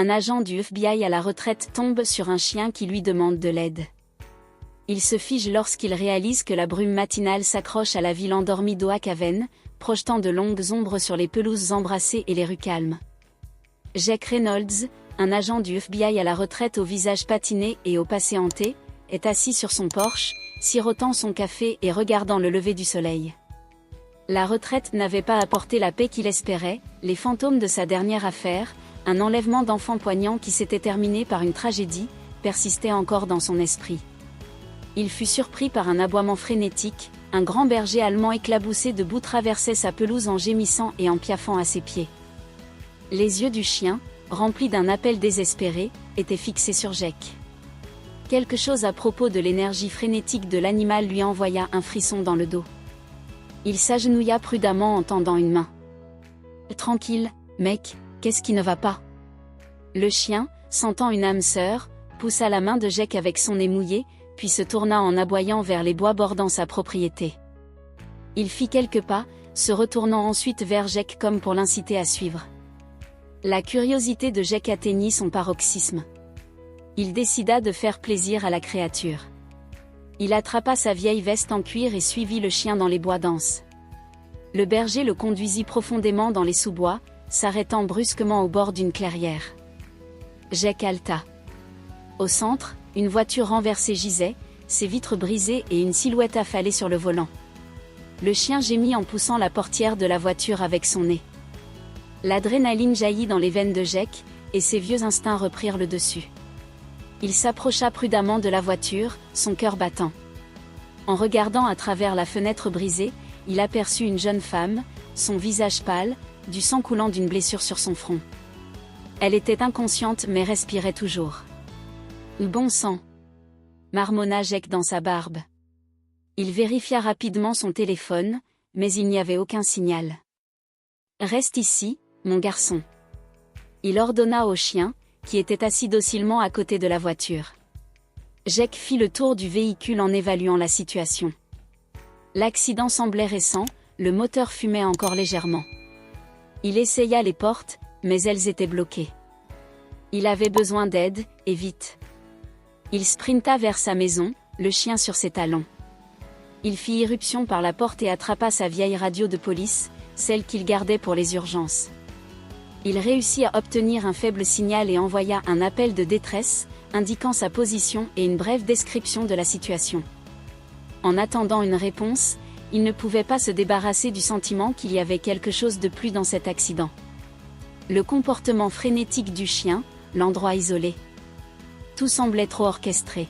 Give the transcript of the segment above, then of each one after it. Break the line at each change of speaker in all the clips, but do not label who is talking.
Un agent du FBI à la retraite tombe sur un chien qui lui demande de l'aide. Il se fige lorsqu'il réalise que la brume matinale s'accroche à la ville endormie d'Oakhaven, projetant de longues ombres sur les pelouses embrassées et les rues calmes. Jack Reynolds, un agent du FBI à la retraite au visage patiné et au passé hanté, est assis sur son Porsche, sirotant son café et regardant le lever du soleil. La retraite n'avait pas apporté la paix qu'il espérait, les fantômes de sa dernière affaire, un enlèvement d'enfant poignant qui s'était terminé par une tragédie, persistaient encore dans son esprit. Il fut surpris par un aboiement frénétique, un grand berger allemand éclaboussé de boue traversait sa pelouse en gémissant et en piaffant à ses pieds. Les yeux du chien, remplis d'un appel désespéré, étaient fixés sur Jack. Quelque chose à propos de l'énergie frénétique de l'animal lui envoya un frisson dans le dos. Il s'agenouilla prudemment en tendant une main. « Tranquille, mec, qu'est-ce qui ne va pas ?» Le chien, sentant une âme sœur, poussa la main de Jack avec son nez mouillé, puis se tourna en aboyant vers les bois bordant sa propriété. Il fit quelques pas, se retournant ensuite vers Jack comme pour l'inciter à suivre. La curiosité de Jack atteignit son paroxysme. Il décida de faire plaisir à la créature. Il attrapa sa vieille veste en cuir et suivit le chien dans les bois denses. Le berger le conduisit profondément dans les sous-bois, s'arrêtant brusquement au bord d'une clairière. Jack halta. Au centre, une voiture renversée gisait, ses vitres brisées et une silhouette affalée sur le volant. Le chien gémit en poussant la portière de la voiture avec son nez. L'adrénaline jaillit dans les veines de Jack, et ses vieux instincts reprirent le dessus. Il s'approcha prudemment de la voiture, son cœur battant. En regardant à travers la fenêtre brisée, il aperçut une jeune femme, son visage pâle, du sang coulant d'une blessure sur son front. Elle était inconsciente mais respirait toujours. « Bon sang !» marmonna Jack dans sa barbe. Il vérifia rapidement son téléphone, mais il n'y avait aucun signal. « Reste ici, mon garçon. » Il ordonna au chien, qui était assis docilement à côté de la voiture. Jack fit le tour du véhicule en évaluant la situation. L'accident semblait récent, le moteur fumait encore légèrement. Il essaya les portes, mais elles étaient bloquées. Il avait besoin d'aide, et vite. Il sprinta vers sa maison, le chien sur ses talons. Il fit irruption par la porte et attrapa sa vieille radio de police, celle qu'il gardait pour les urgences. Il réussit à obtenir un faible signal et envoya un appel de détresse, indiquant sa position et une brève description de la situation. En attendant une réponse, il ne pouvait pas se débarrasser du sentiment qu'il y avait quelque chose de plus dans cet accident. Le comportement frénétique du chien, l'endroit isolé. Tout semblait trop orchestré.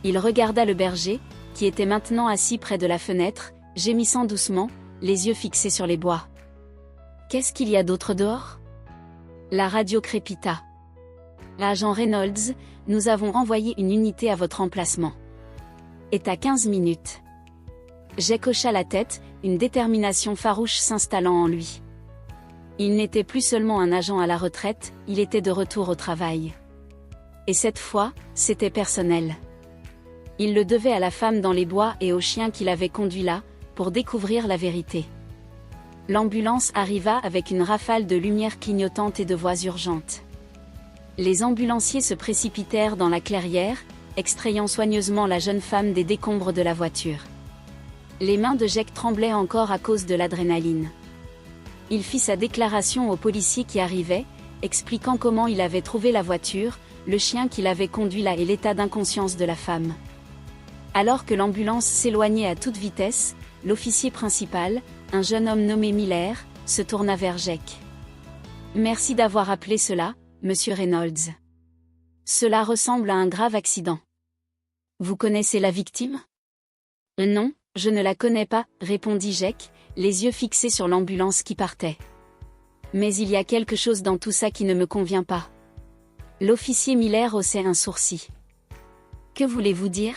Il regarda le berger, qui était maintenant assis près de la fenêtre, gémissant doucement, les yeux fixés sur les bois. « Qu'est-ce qu'il y a d'autre dehors ?» La radio crépita. « Agent Reynolds, nous avons envoyé une unité à votre emplacement. Est à 15 minutes. » Jack hocha la tête, une détermination farouche s'installant en lui. Il n'était plus seulement un agent à la retraite, il était de retour au travail. Et cette fois, c'était personnel. Il le devait à la femme dans les bois et au chien qui l'avait conduit là, pour découvrir la vérité. L'ambulance arriva avec une rafale de lumière clignotante et de voix urgentes. Les ambulanciers se précipitèrent dans la clairière, extrayant soigneusement la jeune femme des décombres de la voiture. Les mains de Jack tremblaient encore à cause de l'adrénaline. Il fit sa déclaration aux policiers qui arrivaient, expliquant comment il avait trouvé la voiture, le chien qui l'avait conduit là et l'état d'inconscience de la femme. Alors que l'ambulance s'éloignait à toute vitesse, l'officier principal, un jeune homme nommé Miller, se tourna vers Jack. « Merci d'avoir appelé cela, monsieur Reynolds. Cela ressemble à un grave accident. Vous connaissez la victime ? » « Non, je ne la connais pas, » répondit Jack, les yeux fixés sur l'ambulance qui partait. « Mais il y a quelque chose dans tout ça qui ne me convient pas. » L'officier Miller haussait un sourcil. « Que voulez-vous dire ? »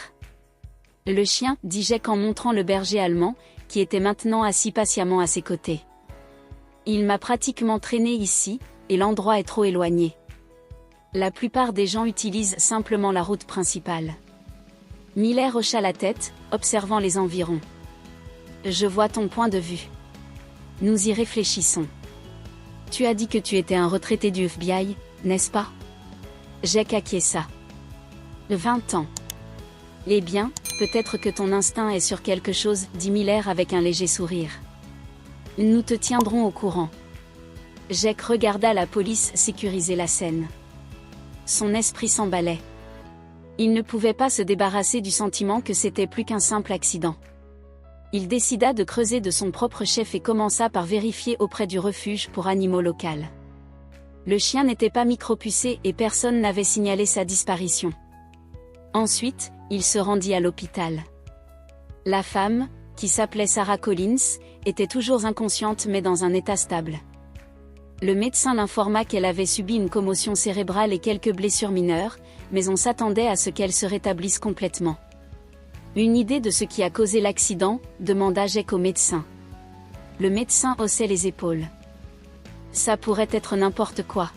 « Le chien, » dit Jack en montrant le berger allemand, qui était maintenant assis patiemment à ses côtés. « Il m'a pratiquement traîné ici, et l'endroit est trop éloigné. La plupart des gens utilisent simplement la route principale. » Miller hocha la tête, observant les environs. « Je vois ton point de vue. Nous y réfléchissons. Tu as dit que tu étais un retraité du FBI, n'est-ce pas? Jake acquiesça. 20 ans. Eh bien, peut-être que ton instinct est sur quelque chose, dit Miller avec un léger sourire. Nous te tiendrons au courant. Jake regarda la police sécuriser la scène. Son esprit s'emballait. Il ne pouvait pas se débarrasser du sentiment que c'était plus qu'un simple accident. Il décida de creuser de son propre chef et commença par vérifier auprès du refuge pour animaux local. Le chien n'était pas micropucé et personne n'avait signalé sa disparition. Ensuite, il se rendit à l'hôpital. La femme, qui s'appelait Sarah Collins, était toujours inconsciente mais dans un état stable. Le médecin l'informa qu'elle avait subi une commotion cérébrale et quelques blessures mineures, mais on s'attendait à ce qu'elle se rétablisse complètement. Une idée de ce qui a causé l'accident, demanda Jake au médecin. Le médecin haussait les épaules. Ça pourrait être n'importe quoi.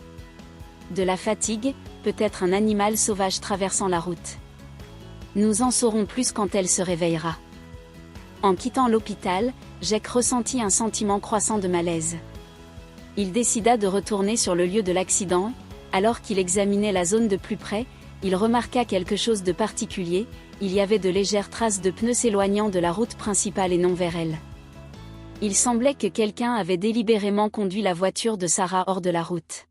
De la fatigue, peut-être un animal sauvage traversant la route. Nous en saurons plus quand elle se réveillera. En quittant l'hôpital, Jake ressentit un sentiment croissant de malaise. Il décida de retourner sur le lieu de l'accident. Alors qu'il examinait la zone de plus près, il remarqua quelque chose de particulier, il y avait de légères traces de pneus s'éloignant de la route principale et non vers elle. Il semblait que quelqu'un avait délibérément conduit la voiture de Sarah hors de la route.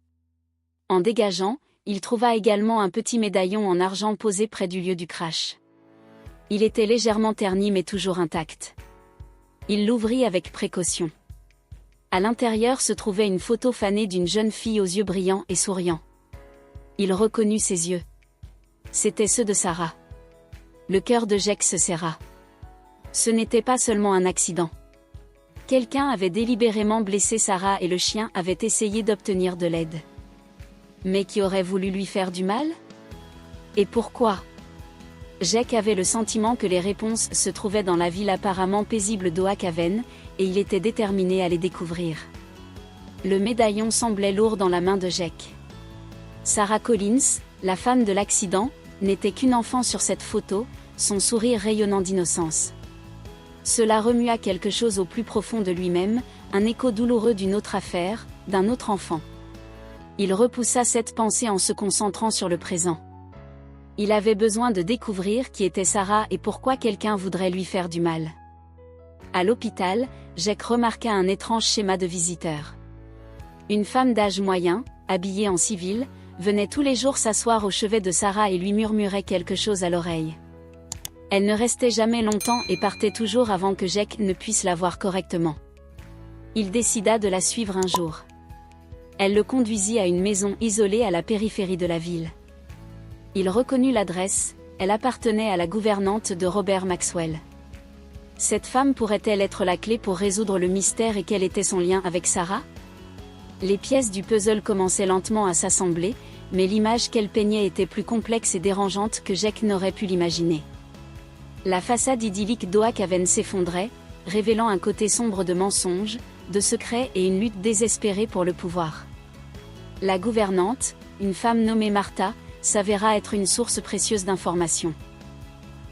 En dégageant, il trouva également un petit médaillon en argent posé près du lieu du crash. Il était légèrement terni mais toujours intact. Il l'ouvrit avec précaution. À l'intérieur se trouvait une photo fanée d'une jeune fille aux yeux brillants et souriants. Il reconnut ses yeux. C'étaient ceux de Sarah. Le cœur de Jake se serra. Ce n'était pas seulement un accident. Quelqu'un avait délibérément blessé Sarah et le chien avait essayé d'obtenir de l'aide. Mais qui aurait voulu lui faire du mal? Et pourquoi? Jake avait le sentiment que les réponses se trouvaient dans la ville apparemment paisible d'Oak Haven, et il était déterminé à les découvrir. Le médaillon semblait lourd dans la main de Jake. Sarah Collins, la femme de l'accident, n'était qu'une enfant sur cette photo, son sourire rayonnant d'innocence. Cela remua quelque chose au plus profond de lui-même, un écho douloureux d'une autre affaire, d'un autre enfant. Il repoussa cette pensée en se concentrant sur le présent. Il avait besoin de découvrir qui était Sarah et pourquoi quelqu'un voudrait lui faire du mal. À l'hôpital, Jake remarqua un étrange schéma de visiteur. Une femme d'âge moyen, habillée en civil, venait tous les jours s'asseoir au chevet de Sarah et lui murmurait quelque chose à l'oreille. Elle ne restait jamais longtemps et partait toujours avant que Jake ne puisse la voir correctement. Il décida de la suivre un jour. Elle le conduisit à une maison isolée à la périphérie de la ville. Il reconnut l'adresse, elle appartenait à la gouvernante de Robert Maxwell. Cette femme pourrait-elle être la clé pour résoudre le mystère et quel était son lien avec Sarah? Les pièces du puzzle commençaient lentement à s'assembler, mais l'image qu'elle peignait était plus complexe et dérangeante que Jake n'aurait pu l'imaginer. La façade idyllique d'Oak Haven s'effondrait, révélant un côté sombre de mensonges, de secrets et une lutte désespérée pour le pouvoir. La gouvernante, une femme nommée Martha, s'avéra être une source précieuse d'informations.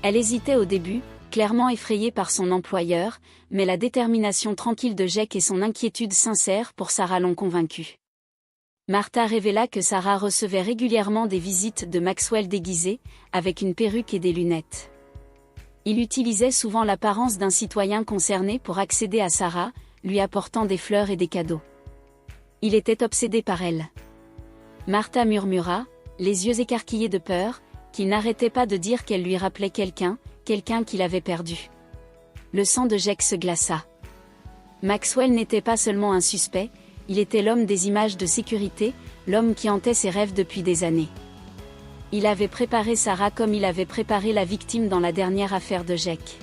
Elle hésitait au début, clairement effrayée par son employeur, mais la détermination tranquille de Jake et son inquiétude sincère pour Sarah l'ont convaincue. Martha révéla que Sarah recevait régulièrement des visites de Maxwell déguisé, avec une perruque et des lunettes. Il utilisait souvent l'apparence d'un citoyen concerné pour accéder à Sarah, lui apportant des fleurs et des cadeaux. Il était obsédé par elle. Martha murmura, les yeux écarquillés de peur, qu'il n'arrêtait pas de dire qu'elle lui rappelait quelqu'un qu'il avait perdu. Le sang de Jake se glaça. Maxwell n'était pas seulement un suspect, il était l'homme des images de sécurité, l'homme qui hantait ses rêves depuis des années. Il avait préparé Sarah comme il avait préparé la victime dans la dernière affaire de Jake.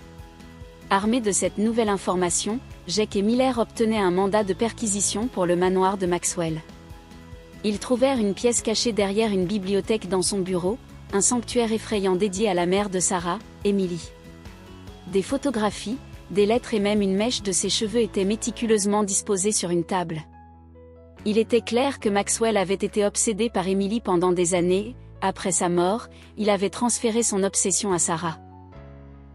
Armés de cette nouvelle information, Jake et Miller obtenaient un mandat de perquisition pour le manoir de Maxwell. Ils trouvèrent une pièce cachée derrière une bibliothèque dans son bureau, un sanctuaire effrayant dédié à la mère de Sarah, Emily. Des photographies, des lettres et même une mèche de ses cheveux étaient méticuleusement disposées sur une table. Il était clair que Maxwell avait été obsédé par Emily pendant des années. Après sa mort, il avait transféré son obsession à Sarah.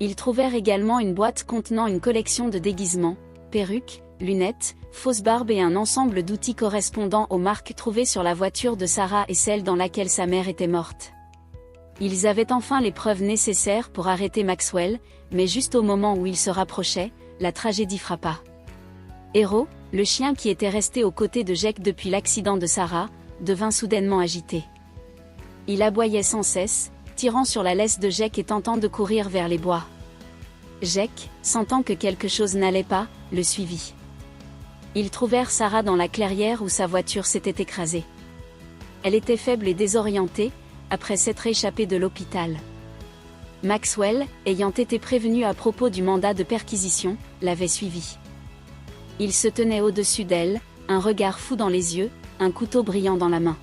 Ils trouvèrent également une boîte contenant une collection de déguisements, perruques, lunettes, fausse barbe et un ensemble d'outils correspondant aux marques trouvées sur la voiture de Sarah et celle dans laquelle sa mère était morte. Ils avaient enfin les preuves nécessaires pour arrêter Maxwell, mais juste au moment où ils se rapprochaient, la tragédie frappa. Hero, le chien qui était resté aux côtés de Jake depuis l'accident de Sarah, devint soudainement agité. Il aboyait sans cesse, tirant sur la laisse de Jake et tentant de courir vers les bois. Jake, sentant que quelque chose n'allait pas, le suivit. Ils trouvèrent Sarah dans la clairière où sa voiture s'était écrasée. Elle était faible et désorientée, après s'être échappée de l'hôpital. Maxwell, ayant été prévenu à propos du mandat de perquisition, l'avait suivie. Il se tenait au-dessus d'elle, un regard fou dans les yeux, un couteau brillant dans la main.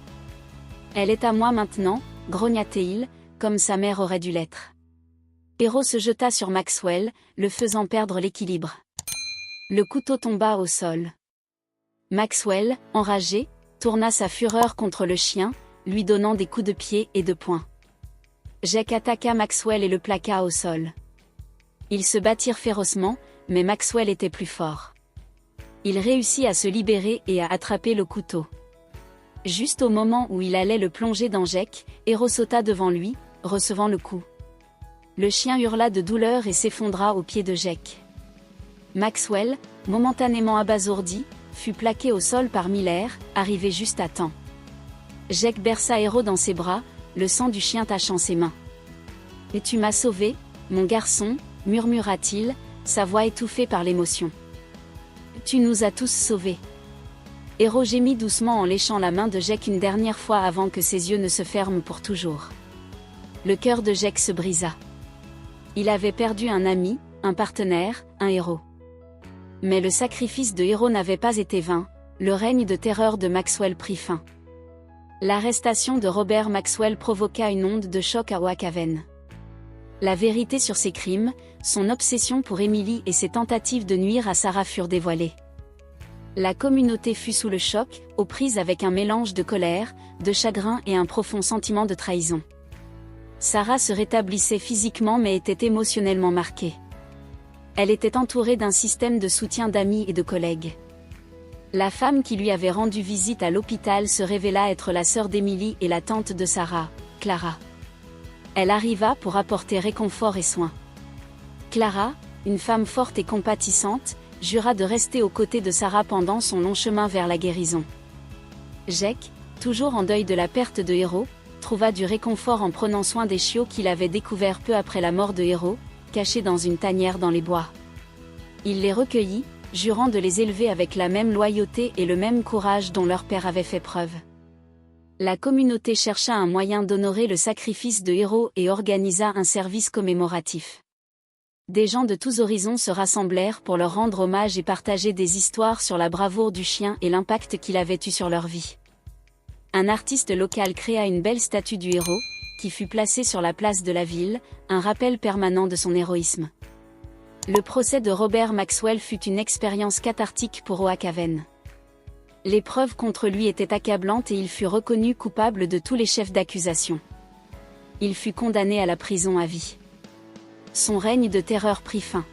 « Elle est à moi maintenant », grogna-t-il, comme sa mère aurait dû l'être. Hero se jeta sur Maxwell, le faisant perdre l'équilibre. Le couteau tomba au sol. Maxwell, enragé, tourna sa fureur contre le chien, lui donnant des coups de pied et de poing. Jake attaqua Maxwell et le plaqua au sol. Ils se battirent férocement, mais Maxwell était plus fort. Il réussit à se libérer et à attraper le couteau. Juste au moment où il allait le plonger dans Jake, Hero sauta devant lui, recevant le coup. Le chien hurla de douleur et s'effondra aux pieds de Jake. Maxwell, momentanément abasourdi, fut plaqué au sol par Miller, arrivé juste à temps. Jake berça Hero dans ses bras, le sang du chien tachant ses mains. « Et tu m'as sauvé, mon garçon », murmura-t-il, sa voix étouffée par l'émotion. « Tu nous as tous sauvés. » Hero gémit doucement en léchant la main de Jake une dernière fois avant que ses yeux ne se ferment pour toujours. Le cœur de Jake se brisa. Il avait perdu un ami, un partenaire, un héros. Mais le sacrifice de Hero n'avait pas été vain, le règne de terreur de Maxwell prit fin. L'arrestation de Robert Maxwell provoqua une onde de choc à Oakhaven. La vérité sur ses crimes, son obsession pour Emily et ses tentatives de nuire à Sarah furent dévoilées. La communauté fut sous le choc, aux prises avec un mélange de colère, de chagrin et un profond sentiment de trahison. Sarah se rétablissait physiquement mais était émotionnellement marquée. Elle était entourée d'un système de soutien d'amis et de collègues. La femme qui lui avait rendu visite à l'hôpital se révéla être la sœur d'Emily et la tante de Sarah, Clara. Elle arriva pour apporter réconfort et soin. Clara, une femme forte et compatissante, jura de rester aux côtés de Sarah pendant son long chemin vers la guérison. Jake, toujours en deuil de la perte de Hero, trouva du réconfort en prenant soin des chiots qu'il avait découverts peu après la mort de Hero, cachés dans une tanière dans les bois. Il les recueillit, jurant de les élever avec la même loyauté et le même courage dont leur père avait fait preuve. La communauté chercha un moyen d'honorer le sacrifice de Hero et organisa un service commémoratif. Des gens de tous horizons se rassemblèrent pour leur rendre hommage et partager des histoires sur la bravoure du chien et l'impact qu'il avait eu sur leur vie. Un artiste local créa une belle statue du héros, qui fut placée sur la place de la ville, un rappel permanent de son héroïsme. Le procès de Robert Maxwell fut une expérience cathartique pour Oakhaven. Les preuves contre lui étaient accablantes et il fut reconnu coupable de tous les chefs d'accusation. Il fut condamné à la prison à vie. Son règne de terreur prit fin.